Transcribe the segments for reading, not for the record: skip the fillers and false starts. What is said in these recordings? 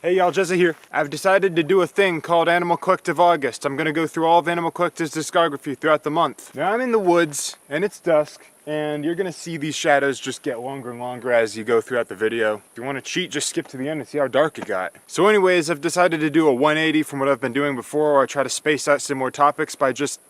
Hey y'all, Jezza here. I've decided to do a thing called Animal Collective August. I'm gonna go through all of Animal Collective's discography throughout the month. Now I'm in the woods, and it's dusk, and you're gonna see these shadows just get longer and longer as you go throughout the video. If you wanna cheat, just skip to the end and see how dark it got. So anyways, I've decided to do a 180 from what I've been doing before, where I try to space out some more topics by just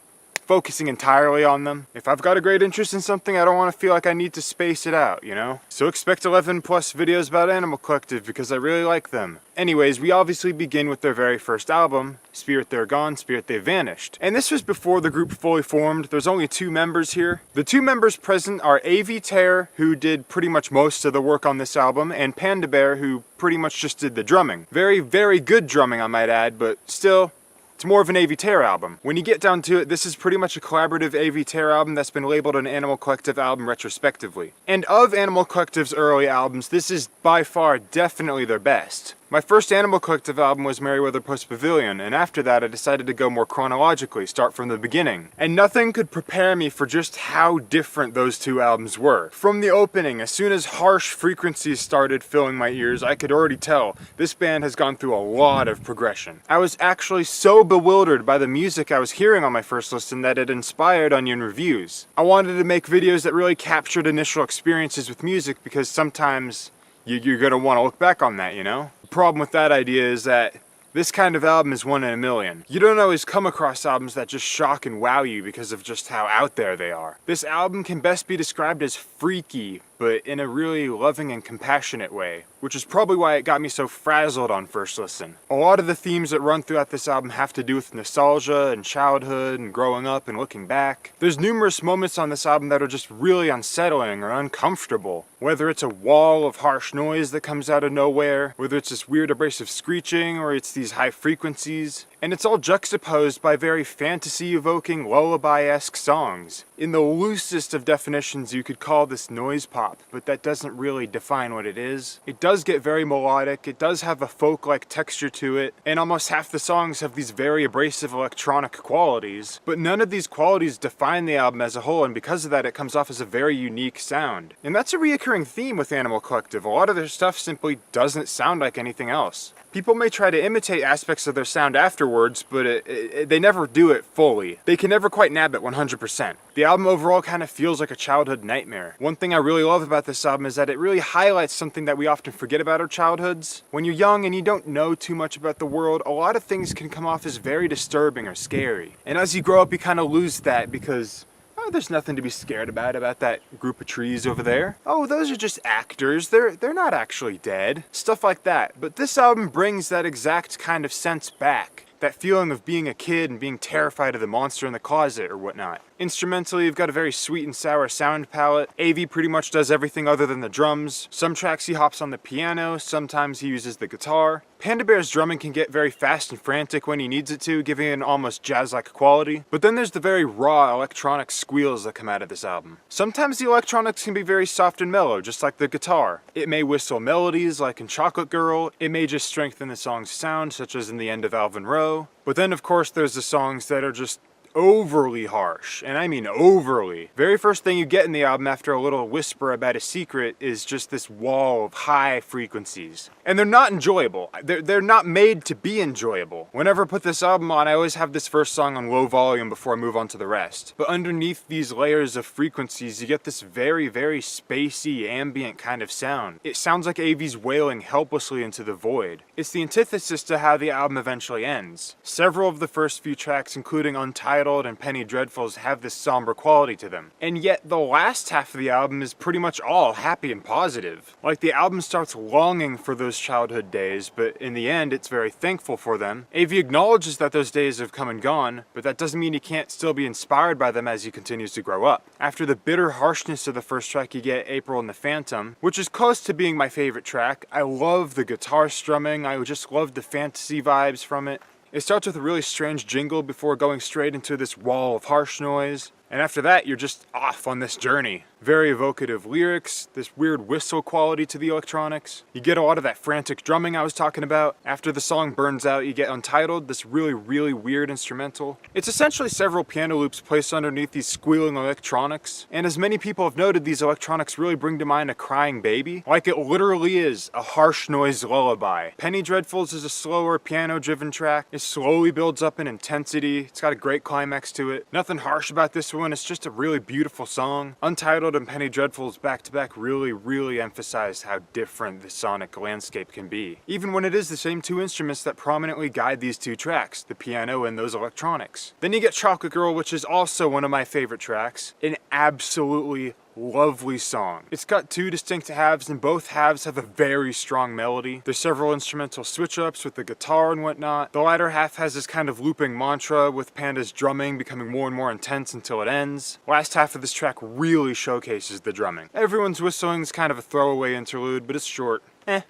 focusing entirely on them. If I've got a great interest in something, I don't want to feel like I need to space it out, you know? So expect 11 plus videos about Animal Collective because I really like them. Anyways, we obviously begin with their very first album, Spirt They're Gone, Spirt They Vanished. And this was before the group fully formed. There's only 2 members here. The 2 members present are A.V. Terror, who did pretty much most of the work on this album, and Panda Bear, who pretty much just did the drumming. Very, very good drumming, I might add, but still, it's more of an A.V. Terror album. When you get down to it, this is pretty much a collaborative A.V. Terror album that's been labeled an Animal Collective album retrospectively. And of Animal Collective's early albums, this is by far definitely their best. My first Animal Collective album was Merryweather Post Pavilion, and after that I decided to go more chronologically, start from the beginning. And nothing could prepare me for just how different those 2 albums were. From the opening, as soon as harsh frequencies started filling my ears, I could already tell this band has gone through a lot of progression. I was actually so bewildered by the music I was hearing on my first listen that it inspired Onion reviews. I wanted to make videos that really captured initial experiences with music because sometimes you're gonna want to look back on that, you know? The problem with that idea is that this kind of album is 1 in a million. You don't always come across albums that just shock and wow you because of just how out there they are. This album can best be described as freaky, but in a really loving and compassionate way, which is probably why it got me so frazzled on first listen. A lot of the themes that run throughout this album have to do with nostalgia and childhood and growing up and looking back. There's numerous moments on this album that are just really unsettling or uncomfortable. Whether it's a wall of harsh noise that comes out of nowhere, whether it's this weird abrasive screeching, or it's these high frequencies. And it's all juxtaposed by very fantasy-evoking, lullaby-esque songs. In the loosest of definitions, you could call this noise pop, but that doesn't really define what it is. It does get very melodic, it does have a folk-like texture to it, and almost half the songs have these very abrasive electronic qualities, but none of these qualities define the album as a whole, and because of that, it comes off as a very unique sound. And that's a reoccurring theme with Animal Collective. A lot of their stuff simply doesn't sound like anything else. People may try to imitate aspects of their sound afterwards, but they never do it fully. They can never quite nab it 100%. The album overall kind of feels like a childhood nightmare. One thing I really love about this album is that it really highlights something that we often forget about our childhoods. When you're young and you don't know too much about the world, a lot of things can come off as very disturbing or scary. And as you grow up, you kind of lose that because there's nothing to be scared about that group of trees over there. Oh, those are just actors. They're not actually dead. Stuff like that. But this album brings that exact kind of sense back. That feeling of being a kid and being terrified of the monster in the closet or whatnot. Instrumentally, you've got a very sweet and sour sound palette. A.V. pretty much does everything other than the drums. Some tracks he hops on the piano, sometimes he uses the guitar. Panda Bear's drumming can get very fast and frantic when he needs it to, giving it an almost jazz-like quality. But then there's the very raw electronic squeals that come out of this album. Sometimes the electronics can be very soft and mellow, just like the guitar. It may whistle melodies, like in Chocolate Girl. It may just strengthen the song's sound, such as in the end of Alvin Rowe. But then, of course, there's the songs that are just overly harsh, and I mean overly. Very first thing you get in the album after a little whisper about a secret is just this wall of high frequencies. And they're not enjoyable. They're not made to be enjoyable. Whenever I put this album on, I always have this first song on low volume before I move on to the rest. But underneath these layers of frequencies, you get this very, very spacey, ambient kind of sound. It sounds like A.V.'s wailing helplessly into the void. It's the antithesis to how the album eventually ends. Several of the first few tracks, including Untitled and Penny Dreadfuls, have this somber quality to them. And yet the last half of the album is pretty much all happy and positive. Like the album starts longing for those childhood days, but in the end it's very thankful for them. A.V. acknowledges that those days have come and gone, but that doesn't mean he can't still be inspired by them as he continues to grow up. After the bitter harshness of the first track, you get April and the Phantom, which is close to being my favorite track. I love the guitar strumming, I just love the fantasy vibes from it. It starts with a really strange jingle before going straight into this wall of harsh noise. And after that, you're just off on this journey. Very evocative lyrics, this weird whistle quality to the electronics. You get a lot of that frantic drumming I was talking about. After the song burns out, you get Untitled, this really weird instrumental. It's essentially several piano loops placed underneath these squealing electronics, and as many people have noted, these electronics really bring to mind a crying baby. Like it literally is a harsh noise lullaby. Penny Dreadfuls is a slower piano-driven track. It slowly builds up in intensity. It's got a great climax to it. Nothing harsh about this one, it's just a really beautiful song. Untitled and Penny Dreadfuls back to back really emphasize how different the sonic landscape can be. Even when it is the same two instruments that prominently guide these two tracks, the piano and those electronics. Then you get Chocolate Girl, which is also one of my favorite tracks. An absolutely lovely song. It's got two distinct halves, and both halves have a very strong melody. There's several instrumental switch-ups with the guitar and whatnot. The latter half has this kind of looping mantra with Panda's drumming becoming more and more intense until it ends. Last half of this track really showcases the drumming. Everyone's whistling is kind of a throwaway interlude, but it's short.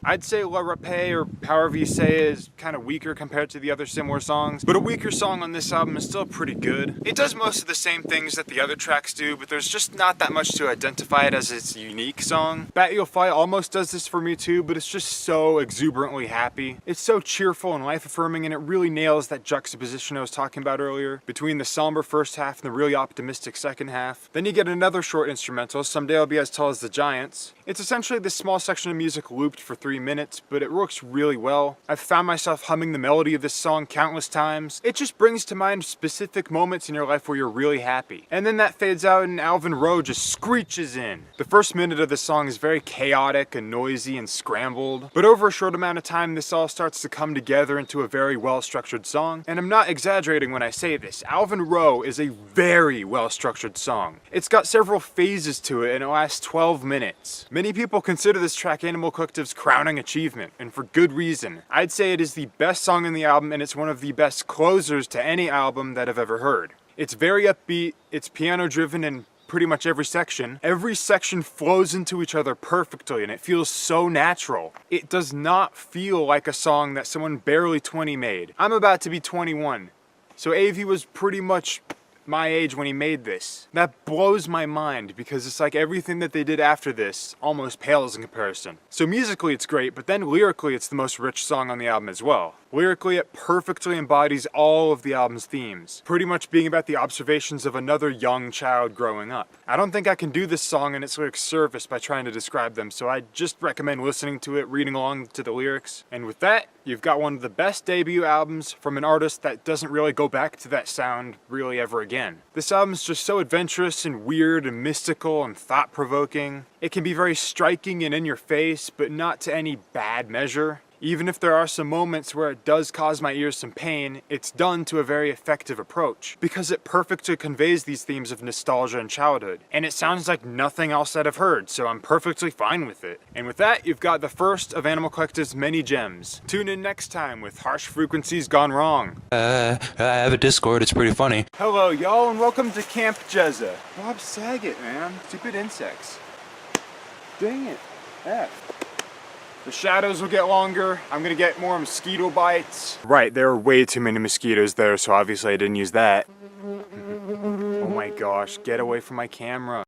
I'd say La Rapée, or however you say it, is kind of weaker compared to the other similar songs, but a weaker song on this album is still pretty good. It does most of the same things that the other tracks do, but there's just not that much to identify it as its unique song. Bat You'll Fly almost does this for me too, but it's just so exuberantly happy. It's so cheerful and life-affirming, and it really nails that juxtaposition I was talking about earlier, between the somber first half and the really optimistic second half. Then you get another short instrumental, Someday I'll Be As Tall as the Giants. It's essentially this small section of music looped for 3 minutes, but it works really well. I've found myself humming the melody of this song countless times. It just brings to mind specific moments in your life where you're really happy. And then that fades out and Alvin Rowe just screeches in. The first minute of this song is very chaotic and noisy and scrambled, but over a short amount of time this all starts to come together into a very well-structured song. And I'm not exaggerating when I say this. Alvin Rowe is a very well-structured song. It's got several phases to it and it lasts 12 minutes. Many people consider this track Animal Collective's crowning achievement, and for good reason. I'd say it is the best song in the album, and it's one of the best closers to any album that I've ever heard. It's very upbeat, it's piano driven in pretty much every section. Every section flows into each other perfectly, and it feels so natural. It does not feel like a song that someone barely 20 made. I'm about to be 21, so Avi was pretty much my age when he made this. That blows my mind because it's like everything that they did after this almost pales in comparison. So musically it's great, but then lyrically it's the most rich song on the album as well. Lyrically, it perfectly embodies all of the album's themes, pretty much being about the observations of another young child growing up. I don't think I can do this song and its lyrics service by trying to describe them, so I just recommend listening to it, reading along to the lyrics. And with that, you've got one of the best debut albums from an artist that doesn't really go back to that sound really ever again. This album's just so adventurous and weird and mystical and thought-provoking. It can be very striking and in your face, but not to any bad measure. Even if there are some moments where it does cause my ears some pain, it's done to a very effective approach, because it perfectly conveys these themes of nostalgia and childhood. And it sounds like nothing else that I've heard, so I'm perfectly fine with it. And with that, you've got the first of Animal Collective's many gems. Tune in next time with Harsh Frequencies Gone Wrong. I have a Discord, it's pretty funny. Hello y'all, and welcome to Camp Jezza. Bob Saget, man. Stupid insects. Dang it. F. The shadows will get longer. I'm gonna get more mosquito bites. Right, there are way too many mosquitoes there, so obviously I didn't use that. Oh my gosh, get away from my camera.